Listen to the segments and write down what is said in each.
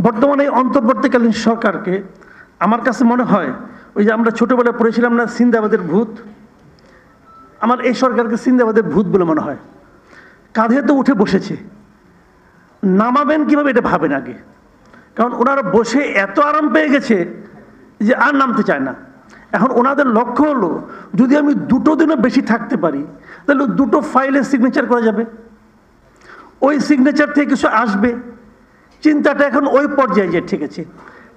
বর্তমানে অন্তর্বর্তীকালীন সরকারকে আমার কাছে মনে হয় ওই যে আমরা ছোটবেলায় পড়েছিলাম না সিন্দাবাদের ভূত, আমার এই সরকারকে সিন্দাবাদের ভূত বলে মনে হয়। কাঁধে তো উঠে বসেছে, নামাবেন কিভাবে এটা ভাবেন আগে, কারণ ওনারা বসে এত আরাম পেয়ে গেছে যে আর নামতে চায় না। এখন ওনাদের লক্ষ্য হলো যদি আমি 2 দিনও বেশি থাকতে পারি তাহলে 2 ফাইলে সিগনেচার করা যাবে, ওই সিগনেচার থেকে কিছু আসবে। চিন্তাটা এখন ওই পর্যায়ে যে ঠিক আছে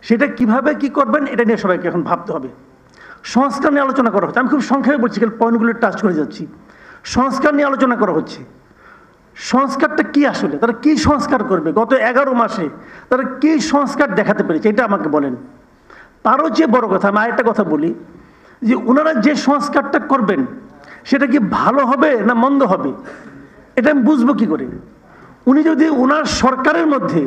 সেটা কিভাবে কি করবেন এটা নিয়ে সবাইকে এখন ভাবতে হবে। সংস্কার নিয়ে আলোচনা করা হচ্ছে, আমি খুব সংক্ষেপে বলছি, পয়েন্টগুলো টাচ করে যাচ্ছি। সংস্কার নিয়ে আলোচনা করা হচ্ছে। সংস্কারটা কি আসলে, তারা কি সংস্কার করবে? গত 11 মাসে তারা কি সংস্কার দেখাতে পেরেছে এটা আমাকে বলেন। তারও যে বড় কথা, আমি আরেকটা কথা বলি যে ওনারা যে সংস্কারটা করবেন সেটা কি ভালো হবে না মন্দ হবে এটা আমি বুঝবো কি করে? উনি যদি ওনার সরকারের মধ্যে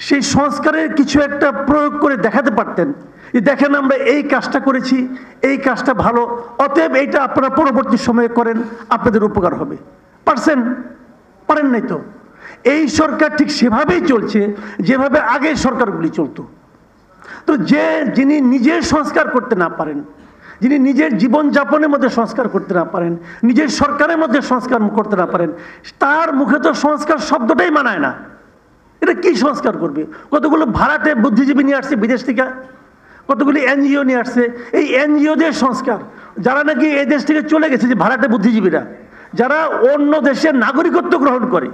সেই সংস্কারের কিছু একটা প্রয়োগ করে দেখাতে পারতেন যে দেখেন আমরা এই কাজটা করেছি, এই কাজটা ভালো, অতএব এইটা আপনারা পরবর্তী সময়ে করেন, আপনাদের উপকার হবে। পারছেন? পারেন নাই তো। এই সরকার ঠিক সেভাবেই চলছে যেভাবে আগের সরকারগুলি চলতো। তো যিনি নিজের সংস্কার করতে না পারেন, যিনি নিজের জীবনযাপনের মধ্যে সংস্কার করতে না পারেন, নিজের সরকারের মধ্যে সংস্কার করতে না পারেন, তার মুখে তো সংস্কার শব্দটাই মানায় না। এটা কি সংস্কার করবে? কতগুলো ভাড়াটে বুদ্ধিজীবী নিয়ে আসছে বিদেশ থেকে, কতগুলি এনজিও নিয়ে আসছে। এই এনজিওদের সংস্কার, যারা নাকি এই দেশ থেকে চলে গেছে, যে ভাড়াটে বুদ্ধিজীবীরা যারা অন্য দেশের নাগরিকত্ব গ্রহণ করে,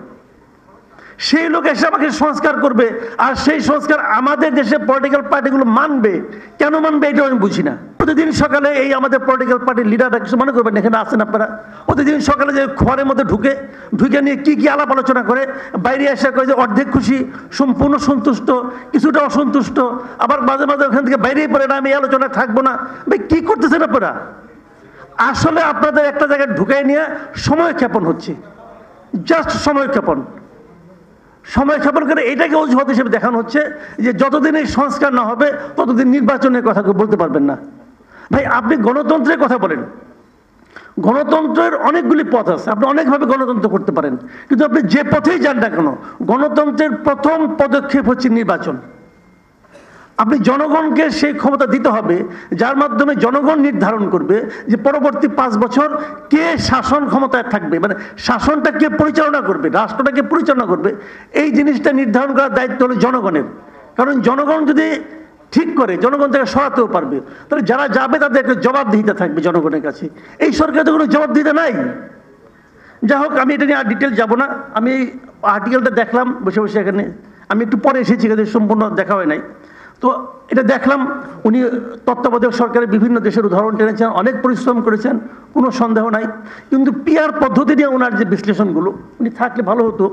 সেই লোক এসে আমাকে সংস্কার করবে, আর সেই সংস্কার আমাদের দেশে পলিটিক্যাল পার্টিগুলো মানবে। কেন মানবে এটা আমি বুঝি না। প্রতিদিন সকালে এই আমাদের পলিটিক্যাল পার্টির লিডাররা কিছু মনে করবেন, এখানে আসেন আপনারা, প্রতিদিন সকালে যে ঘরের মধ্যে ঢুকে নিয়ে কি কি আলাপ আলোচনা করে, বাইরে এসে কয়ে যে অর্ধেক খুশি, সম্পূর্ণ সন্তুষ্ট, কিছুটা অসন্তুষ্ট, আবার মাঝে মাঝে ওখান থেকে বাইরেই পড়ে না আমি এই আলোচনায় থাকবো না। ভাই কি করতেছেন আপনারা? আসলে আপনাদের একটা জায়গায় ঢুকাই নিয়ে সময় ক্ষেপণ হচ্ছে, জাস্ট সময় ক্ষেপণ করে এটাকে অজুহাত হিসেবে দেখানো হচ্ছে যে যতদিন এই সংস্কার না হবে ততদিন নির্বাচনের কথা বলতে পারবেন না। ভাই আপনি গণতন্ত্রের কথা বলেন, গণতন্ত্রের অনেকগুলি পথ আছে, আপনি অনেকভাবে গণতন্ত্র করতে পারেন, কিন্তু আপনি যে পথেই যান না কেন গণতন্ত্রের প্রথম পদক্ষেপ হচ্ছে নির্বাচন। আপনি জনগণকে সেই ক্ষমতা দিতে হবে যার মাধ্যমে জনগণ নির্ধারণ করবে যে পরবর্তী 5 বছর কে শাসন ক্ষমতায় থাকবে, মানে শাসনটা কে পরিচালনা করবে, রাষ্ট্রটা কে পরিচালনা করবে, এই জিনিসটা নির্ধারণ করার দায়িত্ব হলো জনগণের। কারণ জনগণ যদি ঠিক করে জনগণ তাকে সরাতেও পারবে, তাহলে যারা যাবে তাদের একটা জবাবদিহিতা থাকবে জনগণের কাছে। এই সরকার তো কোনো জবাবদিহিতা নাই। যাই হোক, আমি এটা নিয়ে আর ডিটেল যাব না। আমি আর্টিকেলটা দেখলাম বসে বসে, এখানে আমি একটু পরে এসেছি, সম্পূর্ণ দেখা হয় নাই। তো এটা দেখলাম, উনি তত্ত্বাবধায়ক সরকারের বিভিন্ন দেশের উদাহরণ টেনেছেন, অনেক পরিশ্রম করেছেন, কোনো সন্দেহ নাই। কিন্তু পিআর পদ্ধতি নিয়ে ওনার যে বিশ্লেষণগুলো, উনি থাকলে ভালো হতো,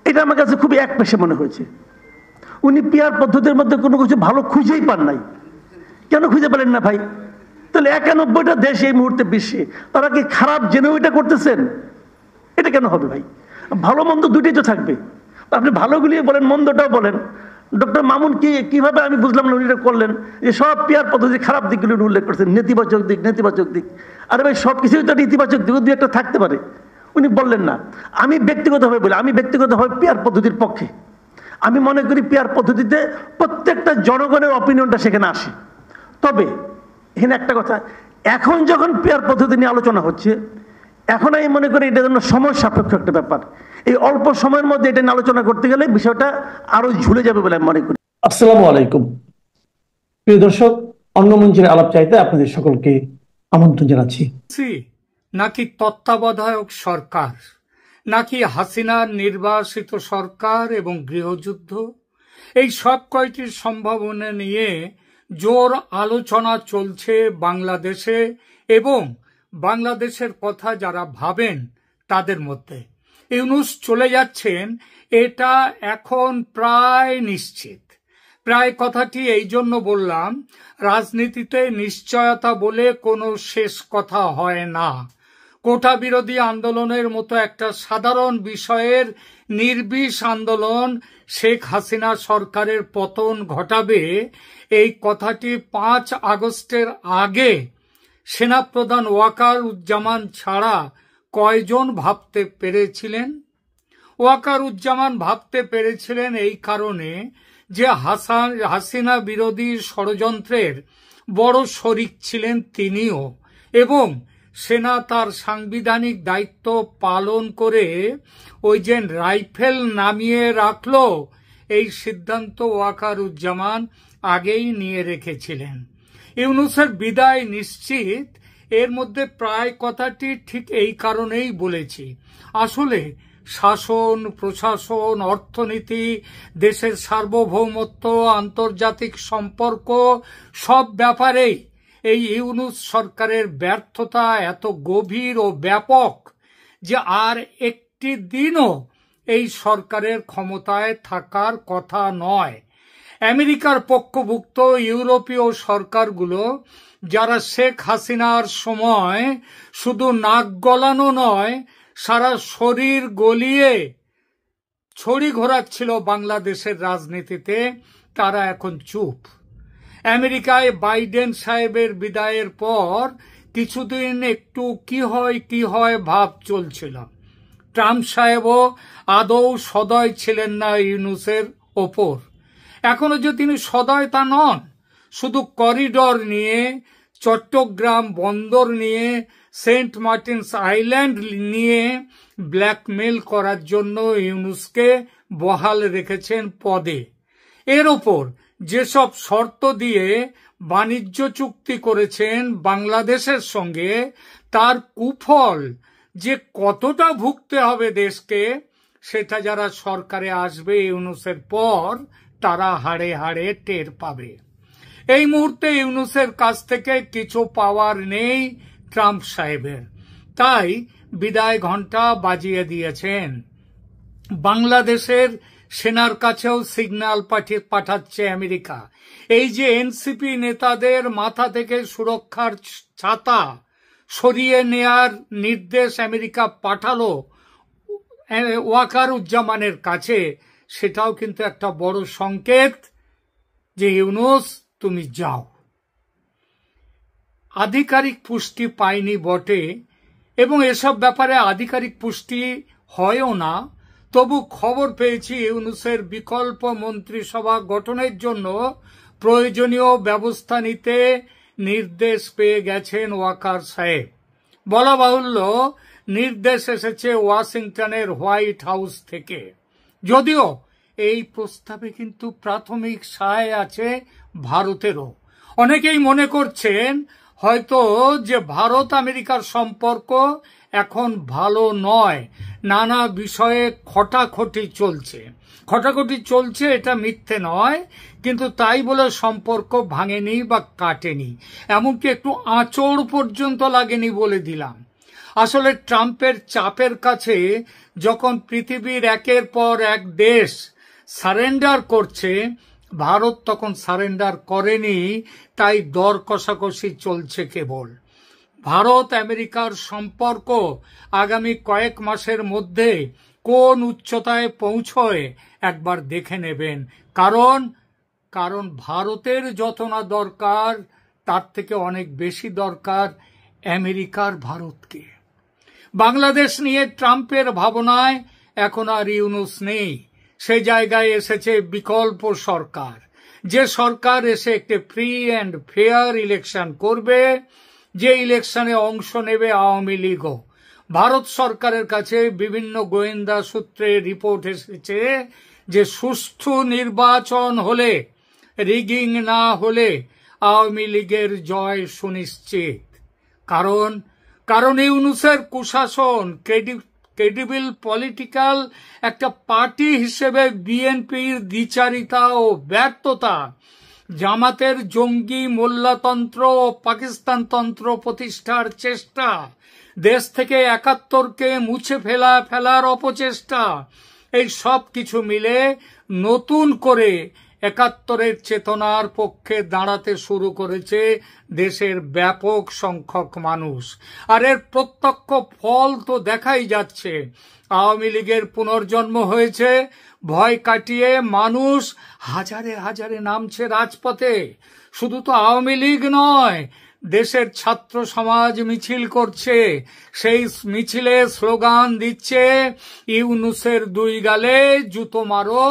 এটা আমার কাছে খুবই একপেশে মনে হয়েছে। উনি পিআর পদ্ধতির মধ্যে কোনো কিছু ভালো খুঁজেই পান নাই। কেন খুঁজে পেলেন না ভাই? তাহলে 91টা দেশ এই মুহূর্তে বিশ্বে, তারা কি খারাপ জেনেও এটা করতেছেন? এটা কেন হবে ভাই? ভালো মন্দ দুটোই তো থাকবে। আপনি ভালোগুলি বলেন, মন্দটাও বলেন। ডক্টর মামুন কিভাবে আমি বুঝলাম না উনি এটা করলেন যে সব পিআর পদ্ধতির খারাপ দিকগুলো উল্লেখ করছেন, নেতিবাচক দিক। আরে ভাই সব কিছুই তো ইতিবাচক দিক দু একটা থাকতে পারে, উনি বললেন না। আমি ব্যক্তিগতভাবে বলি, আমি ব্যক্তিগতভাবে পিআর পদ্ধতির পক্ষে। আমি মনে করি পিআর পদ্ধতিতে প্রত্যেকটা জনগণের অপিনিয়নটা সেখানে আসে। তবে এখানে একটা কথা, এখন যখন পিআর পদ্ধতি নিয়ে আলোচনা হচ্ছে, এখন আমি মনে করি এটা জন্য সময় সাপেক্ষ একটা ব্যাপার। এই অল্প সময়ের মধ্যে এটা নিয়ে আলোচনা করতে গেলে বিষয়টা আরো ঝুলে যাবে বলে আমি মনে করি। আসসালামু আলাইকুম প্রিয় দর্শক, অন্য মঞ্চের আলাপ চাইতে আপনাদের সকলকে আমন্ত্রণ জানাচ্ছি। নাকি তত্ত্বাবধায়ক সরকার, নাকি হাসিনার নির্বাসিত সরকার এবং গৃহযুদ্ধ, এই সব কয়টির সম্ভাবনা নিয়ে জোর আলোচনা চলছে বাংলাদেশে এবং বাংলাদেশের কথা যারা ভাবেন তাদের মধ্যে। ইউনূস চলে যাচ্ছেন এটা এখন প্রায় নিশ্চিত। প্রায় কথাটি এই জন্য বললাম, রাজনীতিতে নিশ্চয়তা বলে কোনো শেষ কথা হয় না। কোটা বিরোধী আন্দোলনের মতো একটা সাধারণ বিষয়ের নির্বিষ আন্দোলন শেখ হাসিনা সরকারের পতন ঘটাবে, এই কথাটি 5 আগস্টের আগে সেনাপ্রধান ওয়াকার উজ্জামান ছাড়া কয়জন ভাবতে পেরেছিলেন? ওয়াকার উজ্জামান ভাবতে পেরেছিলেন এই কারণে যে হাসিনা বিরোধী ষড়যন্ত্রের বড় শরিক ছিলেন তিনিও, এবং সেনা তার সাংবিধানিক দায়িত্ব পালন করে ওই যে রাইফেল নামিয়ে রাখলো, এই সিদ্ধান্ত ওয়াকারুজ্জামান আগেই নিয়ে রেখেছিলেন। ইউনূসের বিদায় নিশ্চিত, এর মধ্যে প্রায় কথাটি ঠিক এই কারণেই বলেছি। আসলে শাসন, প্রশাসন, অর্থনীতি, দেশের সার্বভৌমত্ব, আন্তর্জাতিক সম্পর্ক, সব ব্যাপারেই এই ইউনূস সরকারের ব্যর্থতা এত গভীর ও ব্যাপক যে আর একটি দিনও এই সরকারের ক্ষমতায় থাকার কথা নয়। আমেরিকার পক্ষভুক্ত ইউরোপীয় সরকারগুলো, যারা শেখ হাসিনার সময় শুধু নাক গলানো নয়, সারা শরীর গলিয়ে ছড়ি ঘোরাচ্ছিল বাংলাদেশের রাজনীতিতে, তারা এখন চুপ। আমেরিকায় বাইডেন সাহেবের বিদায়ের পর কিছুদিন একটু কি হয় ভাব চলছিল। ট্রাম্প সাহেবও আদৌ সদয় ছিলেন না ইউনূসের ওপর। এখনো যে তিনি সদয় তা নন, শুধু করিডর নিয়ে, চট্টগ্রাম বন্দর নিয়ে, সেন্ট মার্টিনস আইল্যান্ড নিয়ে ব্ল্যাকমেল করার জন্য ইউনূসকে বহাল রেখেছেন পদে। এর ওপর যেসব শর্ত দিয়ে বাণিজ্য চুক্তি করেছেন বাংলাদেশের সঙ্গে, তার কুফল যে কতটা ভুগতে হবে দেশকে, সেটা যারা সরকারে আসবে ইউনূসের পর, তারা হাড়ে হাড়ে টের পাবে। এই মুহূর্তে ইউনূসের কাছ থেকে কিছু পাওয়ার নেই ট্রাম্প সাহেবের, তাই বিদায় ঘণ্টা বাজিয়ে দিয়েছেন। বাংলাদেশের সেনার কাছেও সিগন্যাল পাঠাচ্ছে আমেরিকা। এই যে এনসিপি নেতাদের মাথা থেকে সুরক্ষার ছাতা সরিয়ে নেয়ার নির্দেশ আমেরিকা পাঠালো ওয়াকারুজ্জামানের কাছে, সেটাও কিন্তু একটা বড় সংকেত যে ইউনূস তুমি যাও। আধিকারিক পুষ্টি পায়নি বটে, এবং এসব ব্যাপারে আধিকারিক পুষ্টি হয়ও না, তবু খবর পেয়েছি ইউনূসের বিকল্প মন্ত্রিসভা গঠনের জন্য প্রয়োজনীয় ব্যবস্থা নিতে নির্দেশ পেয়ে গেছেন ওয়াকার সাহেব। বলা বাহুল্য, নির্দেশ এসেছে ওয়াশিংটনের হোয়াইট হাউস থেকে। যদিও এই প্রস্তাবে কিন্তু প্রাথমিক সায় আছে ভারতেরও। অনেকেই মনে করছেন হয়তো যে ভারত আমেরিকার সম্পর্ক এখন ভালো নয়, নানা বিষয়ে খটাখটি চলছে, এটা মিথ্যে নয়, কিন্তু তাই বলে সম্পর্ক ভাঙেনি বা কাটেনি, এমনকি একটু আঁচড় পর্যন্ত লাগেনি বলে দিলাম। আসলে ট্রাম্পের চাপের কাছে যখন পৃথিবীর একের পর এক দেশ সারেন্ডার করছে, ভারত তখন সারেন্ডার করেনি, তাই দর কষাকষি চলছে কেবল। ভারত আমেরিকার সম্পর্ক আগামী কয়েক মাসের মধ্যে কোন উচ্চতায় পৌঁছয় একবার দেখে নেবেন, কারণ ভারতের যত না দরকার, তার থেকে অনেক বেশি দরকার আমেরিকার ভারতকে। বাংলাদেশ নিয়ে ট্রাম্পের ভাবনায় এখন আর ইউনূস নেই, সে জায়গায় এসেছে বিকল্প সরকার, যে সরকার এসে একটি ফ্রি অ্যান্ড ফেয়ার ইলেকশন করবে, যে ইলেকশনে অংশ নেবে আওয়ামী লীগও। ভারত সরকারের কাছে বিভিন্ন গোয়েন্দা সূত্রে রিপোর্ট এসেছে যে সুষ্ঠু নির্বাচন হলে, রিগিং না হলে আওয়ামী লীগের জয় সুনিশ্চিত। কারণ ইউনূসের কুশাসন, ক্রেডিবল পলিটিক্যাল একটা পার্টি হিসেবে বিএনপির দ্বিচারিতা ও ব্যর্থতা, জামাতের জঙ্গি মোল্লাতন্ত্র ও পাকিস্তানতন্ত্র প্রতিষ্ঠার চেষ্টা, দেশ থেকে ৭১কে মুছে ফেলার অপচেষ্টা, এই সব কিছু মিলে নতুন করে ৭১-এর চেতনার পক্ষে দাঁড়াতে শুরু করেছে দেশের ব্যাপক সংখ্যক মানুষ। আর এর প্রত্যক্ষ ফল তো দেখাই যাচ্ছে। আওয়ামী লীগের পুনর্জন্ম হয়েছে, ভয় কাটিয়ে মানুষ হাজারে হাজারে নামছে রাজপথে। শুধু তো আওয়ামী লীগ নয়, দেশের ছাত্র সমাজ মিছিল করছে, সেই মিছিলে স্লোগান দিচ্ছে, ইউনূসের 2 গালে জুতো মারো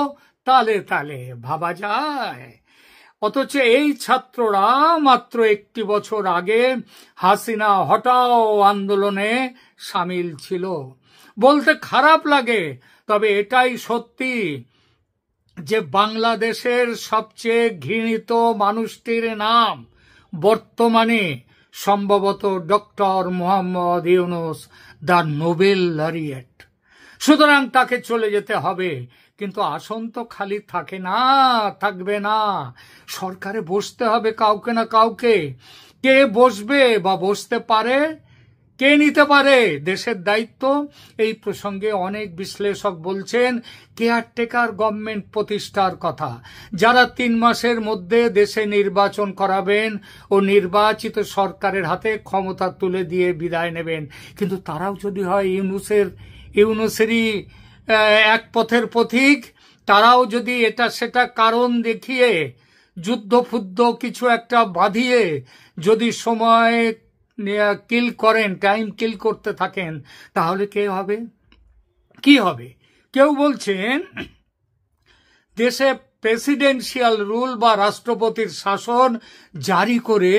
তালে তালে ভাবা যায়। অথচ এই ছাত্ররা মাত্র একটি বছর আগে হাসিনা হটাও আন্দোলনে সামিল ছিল। বলতে খারাপ লাগে, তবে এটাই সত্যি যে বাংলাদেশের সবচেয়ে ঘৃণিত মানুষটির নাম বর্তমানে সম্ভবত doctor Mohammad Yunus, the Nobel laureate. সুতরাং তাকে চলে যেতে হবে। কিন্তু আসন তো খালি থাকে না, থাকবে না। সরকারে বসতে হবে কাউকে না কাউকে। কে বসবে বা বসতে পারে, কে নিতে পারে দেশের দায়িত্ব? এই প্রসঙ্গে অনেক বিশ্লেষক বলছেন কেয়ারটেকার গভর্নমেন্ট প্রতিষ্ঠার কথা, যারা 3 মাসের মধ্যে দেশে নির্বাচন করাবেন ও নির্বাচিত সরকারের হাতে ক্ষমতা তুলে দিয়ে বিদায় নেবেন। কিন্তু তারাও যদি হয় ইউনূসেরই এক পথের পথিক, তারাও যদি এটা সেটা কারণ দেখিয়ে যুদ্ধ কিছু একটা বাঁধিয়ে যদি সময় কিল করেন, টাইম কিল করতে থাকেন, তাহলে কে হবে, কি হবে? কেউ বলছেন দেশে প্রেসিডেন্সিয়াল রুল বা রাষ্ট্রপতির শাসন জারি করে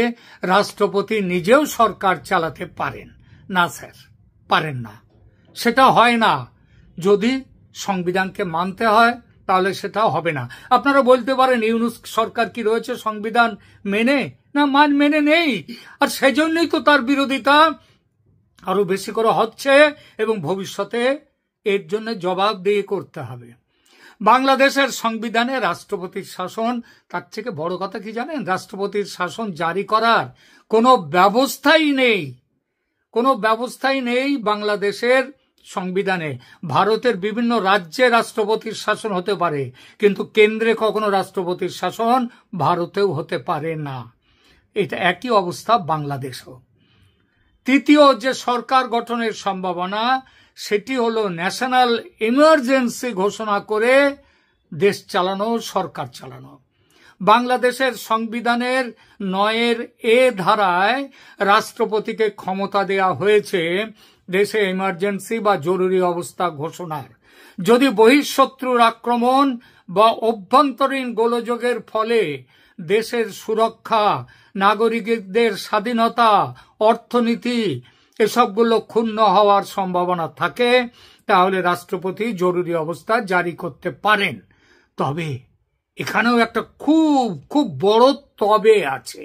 রাষ্ট্রপতি নিজেও সরকার চালাতে পারেন না। স্যার, পারেন না, সেটা হয় না। যদি সংবিধানকে মানতে হয় তাহলে সেটা হবে না। আপনারা বলতে পারেন ইউনূস সরকার কি রয়েছে সংবিধান মেনে? না, মেনে নেই। আর সেজন্যই তো তার বিরোধিতা আরো বেশি করে হচ্ছে এবং ভবিষ্যতে এর জন্য জবাবদিহি করতে হবে। বাংলাদেশের সংবিধানে রাষ্ট্রপতির শাসন, তার থেকে বড় কথা কি জানেন? রাষ্ট্রপতির শাসন জারি করার কোনো ব্যবস্থাই নেই বাংলাদেশের সংবিধানে। ভারতের বিভিন্ন রাজ্যে রাষ্ট্রপতির শাসন হতে পারে, কিন্তু কেন্দ্রে কখনো রাষ্ট্রপতির শাসন ভারতেও হতে পারে না। এটা একই অবস্থা বাংলাদেশও। তৃতীয় যে সরকার গঠনের সম্ভাবনা, সেটি হলো ন্যাশনাল ইমার্জেন্সি ঘোষণা করে দেশ চালানো, সরকার চালানো। বাংলাদেশের সংবিধানের 9(a) ধারায় রাষ্ট্রপতিকে ক্ষমতা দেয়া হয়েছে দেশে ইমার্জেন্সি বা জরুরি অবস্থা ঘোষণার। যদি বহিঃশত্রুর আক্রমণ বা অভ্যন্তরীণ গোলযোগের ফলে দেশের সুরক্ষা, নাগরিকদের স্বাধীনতা, অর্থনীতি এসবগুলো ক্ষুণ্ণ হওয়ার সম্ভাবনা থাকে, তাহলে রাষ্ট্রপতি জরুরি অবস্থা জারি করতে পারেন। তবে এখানেও একটা খুব বড় তবে আছে।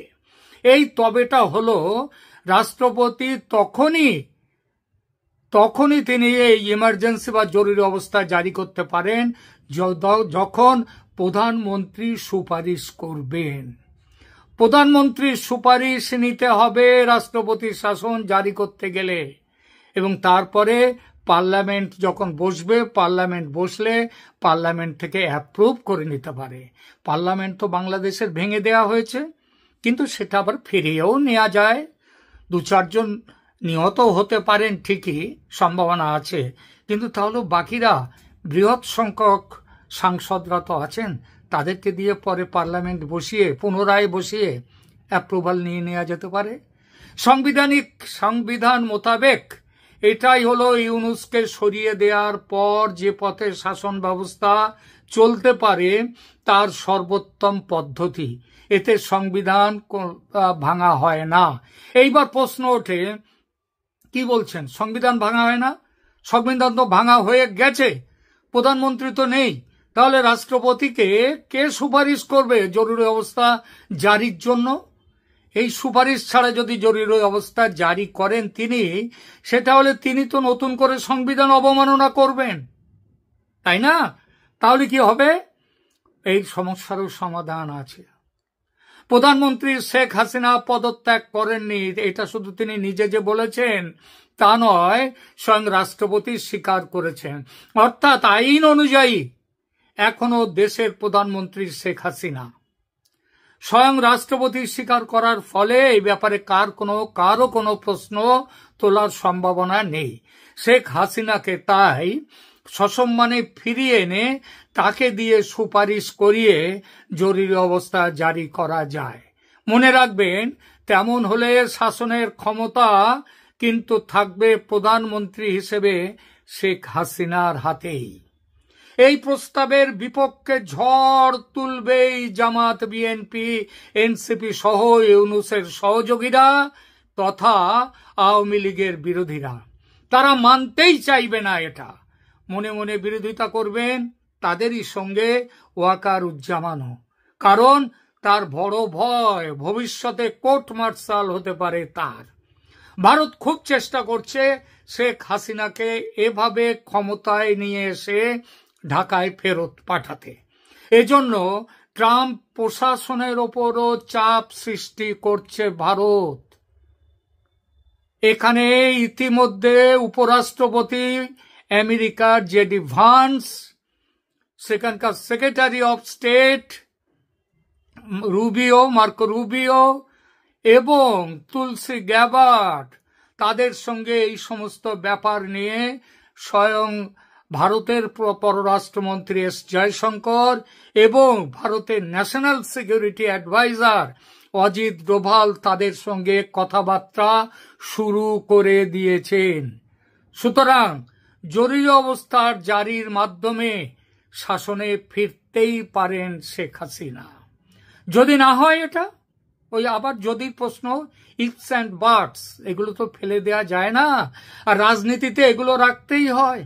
এই তবেটা হলো রাষ্ট্রপতি তখনই তিনি এই ইমার্জেন্সি বা জরুরি অবস্থা জারি করতে পারেন যখন প্রধানমন্ত্রী সুপারিশ করবেন। প্রধানমন্ত্রীর সুপারিশ নিতে হবে রাষ্ট্রপতির শাসন জারি করতে গেলে, এবং তারপরে পার্লামেন্ট যখন বসবে, পার্লামেন্ট বসলে পার্লামেন্ট থেকে অ্যাপ্রুভ করে নিতে পারে। পার্লামেন্ট তো বাংলাদেশের ভেঙে দেওয়া হয়েছে, কিন্তু সেটা আবার ফিরিয়েও নেওয়া যায়। 2-4 জন নিহত হতে পারেন, ঠিকই সম্ভাবনা আছে, কিন্তু তাহলে বাকিরা বৃহৎ সংখ্যক সাংসদরা তো আছেন, তাদেরকে দিয়ে পরে পার্লামেন্ট পুনরায় বসিয়ে অ্যাপ্রুভাল নিয়ে নেওয়া যেতে পারে। সংবিধান মোতাবেক এটাই হলো ইউনূসকে সরিয়ে দেওয়ার পর যে পথে শাসন ব্যবস্থা চলতে পারে তার সর্বোত্তম পদ্ধতি। এতে সংবিধান ভাঙা হয় না। এইবার প্রশ্ন ওঠে, কি বলছেন সংবিধান ভাঙা হয় না? সংবিধান তো ভাঙা হয়ে গেছে, প্রধানমন্ত্রী তো নেই। তাহলে রাষ্ট্রপতিকে কে সুপারিশ করবে জরুরি অবস্থা জারির জন্য? এই সুপারিশ ছাড়া যদি জরুরি অবস্থা জারি করেন তিনি, সেটা হলে তিনি তো নতুন করে সংবিধান অবমাননা করবেন, তাই না? তাহলে কি হবে? এই সমস্যারও সমাধান আছে। প্রধানমন্ত্রী শেখ হাসিনা পদত্যাগ করেননি, এটা শুধু তিনি নিজে যে বলেছেন তা নয়, স্বয়ং রাষ্ট্রপতি স্বীকার করেছেন। অর্থাৎ আইন অনুযায়ী এখনো দেশের প্রধানমন্ত্রী শেখ হাসিনা। স্বয়ং রাষ্ট্রপতি স্বীকার করার ফলে এই ব্যাপারে কারো কোনো প্রশ্ন তোলার সম্ভাবনা নেই। শেখ হাসিনাকে তাই সসম্মানে ফিরিয়ে এনে তাকে দিয়ে সুপারিশ করিয়ে জরুরি অবস্থা জারি করা যায়। মনে রাখবেন, তেমন হলে শাসনের ক্ষমতা কিন্তু থাকবে প্রধানমন্ত্রী হিসেবে শেখ হাসিনার হাতেই। এই প্রস্তাবের বিপক্ষে ঝড় তুলবেই জামাত, বিএনপি, এনসিপি সহ ইউনূসের সহযোগীরা তথা আওয়ামী লীগের বিরোধীরা। তারা মানতেই চাইবে না এটা, মনে মনে বিরোধিতা করবেন তাদেরই সঙ্গে ওয়াকারুজ্জামানও। কারণ তার বড় ভয় ভবিষ্যতে কোর্ট মার্শাল হতে পারে তার। ভারত খুব চেষ্টা করছে শেখ হাসিনাকে এভাবে ক্ষমতায় নিয়ে এসে ঢাকায় ফেরত পাঠাতে। এজন্য ট্রাম্প প্রশাসনের ওপরও চাপ সৃষ্টি করছে ভারত। এখানে ইতিমধ্যে উপরাষ্ট্রপতি আমেরিকার জেডি ভান্স, সেখানকার secretary of state Marco Rubio এবং তুলসী গ্যাবার্ড তাদের সঙ্গে এই সমস্ত ব্যাপার নিয়ে স্বয়ং ভারতের পররাষ্ট্রমন্ত্রী এস জয়শঙ্কর এবং ভারতের national security adviser Ajit Doval তাদের সঙ্গে কথাবার্তা শুরু করে দিয়েছেন। সুতরাং জরুরি অবস্থার জারির মাধ্যমে শাসনে ফিরতেই পারেন শেখ হাসিনা। যদি না হয় এটা, ওই আবার যদি প্রশ্ন, ইফস অ্যান্ড বাটস, এগুলো তো ফেলে দেয়া যায় না, আর রাজনীতিতে এগুলো রাখতেই হয়।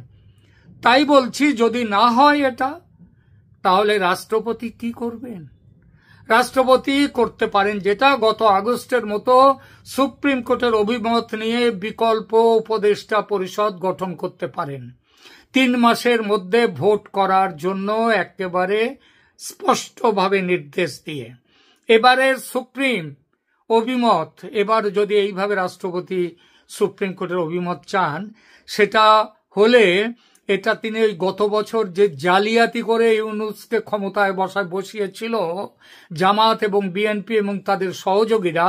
তাই বলছি, যদি না হয় এটা, তাহলে রাষ্ট্রপতি কি করবেন? রাষ্ট্রপতি করতে পারেন যেটা, গত আগস্টের মতো সুপ্রিম কোর্টের অভিমত নিয়ে বিকল্প উপদেষ্টা পরিষদ গঠন করতে পারেন 3 মাসের মধ্যে ভোট করার জন্য একেবারে স্পষ্টভাবে নির্দেশ দিয়ে। এবারের সুপ্রিম অভিমত, এবার যদি এইভাবে রাষ্ট্রপতি সুপ্রিম কোর্টের অভিমত চান, সেটা হলে এটা তিনি ওই গত বছর যে জালিয়াতি করে ইউনূসকে ক্ষমতায় বসিয়েছিল জামাত এবং বিএনপি এবং তাদের সহযোগীরা,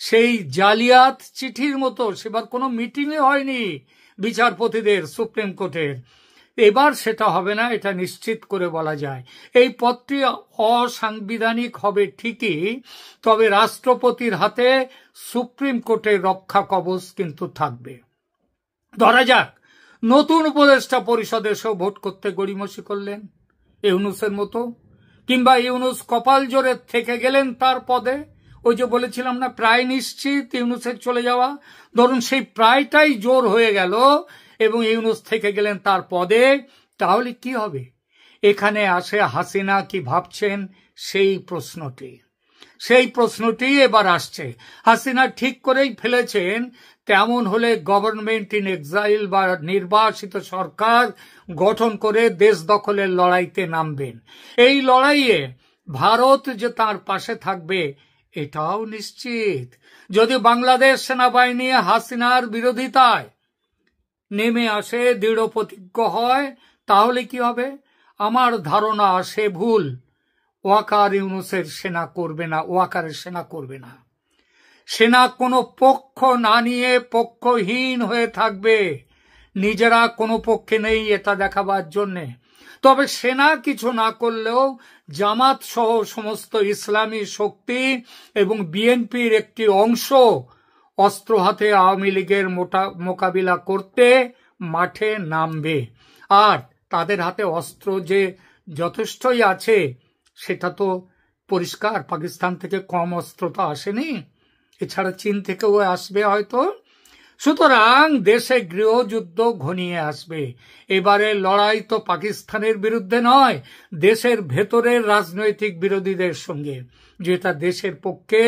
সেই জালিয়াত চিঠির মতো সেবার কোনো মিটিংই হয়নি বিচারপতিদের সুপ্রিম কোর্টের। এবার সেটা হবে না, এটা নিশ্চিত করে বলা যায়। এই পদটি অসাংবিধানিক হবে ঠিকই, তবে রাষ্ট্রপতির হাতে সুপ্রিম কোর্টের রক্ষা কবচ কিন্তু থাকবে। ধরা যাক নতুন উপদেষ্টা পরিষদে এসেও ভোট করতে গড়িমসি করলেন ইউনূসের মতো, কিংবা ইউনূস কপাল জোরে থেকে গেলেন তার পদে। ওই যে বলেছিলাম না প্রায় নিশ্চিত ইউনূসের চলে যাওয়া, ধরুন সেই প্রায়টাই জোর হয়ে গেল এবং ইউনূস থেকে গেলেন তার পদে, তাহলে কি হবে? এখানে আসে হাসিনা কি ভাবছেন সেই প্রশ্নটি এবার আসছে। হাসিনা ঠিক করেই ফেলেছেন, তেমন হলে গভর্নমেন্ট ইন এক্সাইল বা নির্বাসিত সরকার গঠন করে দেশ দখলের লড়াইতে নামবেন। এই লড়াইয়ে ভারত যে তার পাশে থাকবে এটাও নিশ্চিত। যদি বাংলাদেশ সেনাবাহিনী হাসিনার বিরোধিতায় নেমে আসে, দৃঢ় প্রতিজ্ঞ হয়, তাহলে কি হবে? আমার ধারণা সে ভুল, ওয়াকারের সেনা করবে না। সেনা কোনো পক্ষ না নিয়ে পক্ষহীন হয়ে থাকবে, নিজেরা কোনো পক্ষে নেই এটা দেখাবার জন্যে। তবে সেনা কিছু না করলেও জামাত সহ সমস্ত ইসলামী শক্তি এবং বিএনপির একটি অংশ অস্ত্র হাতে আওয়ামী লীগের মোকাবিলা করতে মাঠে নামবে। আর তাদের হাতে অস্ত্র যে যথেষ্টই আছে সেটা তো পরিষ্কার, পাকিস্তান থেকে কম অস্ত্র তো আসেনি, এছাড়া চীন থেকেও আসবে হয়তো। সুতরাং দেশে গৃহযুদ্ধ ঘনিয়ে আসবে। এবারে লড়াই তো পাকিস্তানের বিরুদ্ধে নয়, দেশের ভেতরের রাজনৈতিক বিরোধীদের সঙ্গে, যেটা দেশের পক্ষে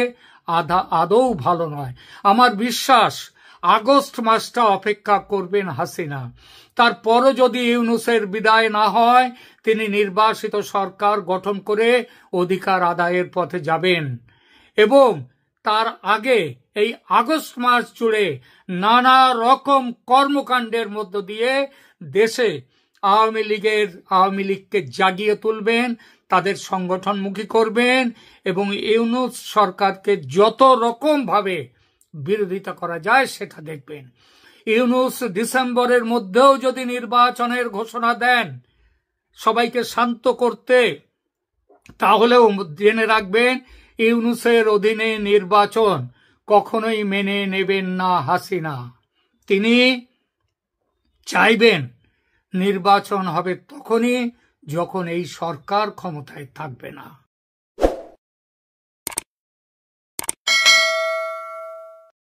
আদৌ ভালো নয়। আমার বিশ্বাস আগস্ট মাসটা অপেক্ষা করবেন হাসিনা। তারপরও যদি ইউনূসের বিদায় না হয়, তিনি নির্বাসিত সরকার গঠন করে অধিকার আদায়ের পথে যাবেন এবং তার আগে এই আগস্ট মাস জুড়ে নানা রকম কর্মকাণ্ডের মধ্য দিয়ে দেশে আওয়ামী লীগকে জাগিয়ে তুলবেন, তাদের সংগঠনমুখী করবেন এবং ইউনূস সরকারকে যত রকম ভাবে বিরোধিতা করা যায় সেটা দেখবেন। ইউনূস ডিসেম্বরের মধ্যেও যদি নির্বাচনের ঘোষণা দেন সবাইকে শান্ত করতে, তাহলেও জেনে রাখবেন ইউনূসের অধীনে নির্বাচন কখনোই মেনে নেবেন না হাসিনা। তিনি চাইবেন নির্বাচন হবে তখনই যখন এই সরকার ক্ষমতায় থাকবে না।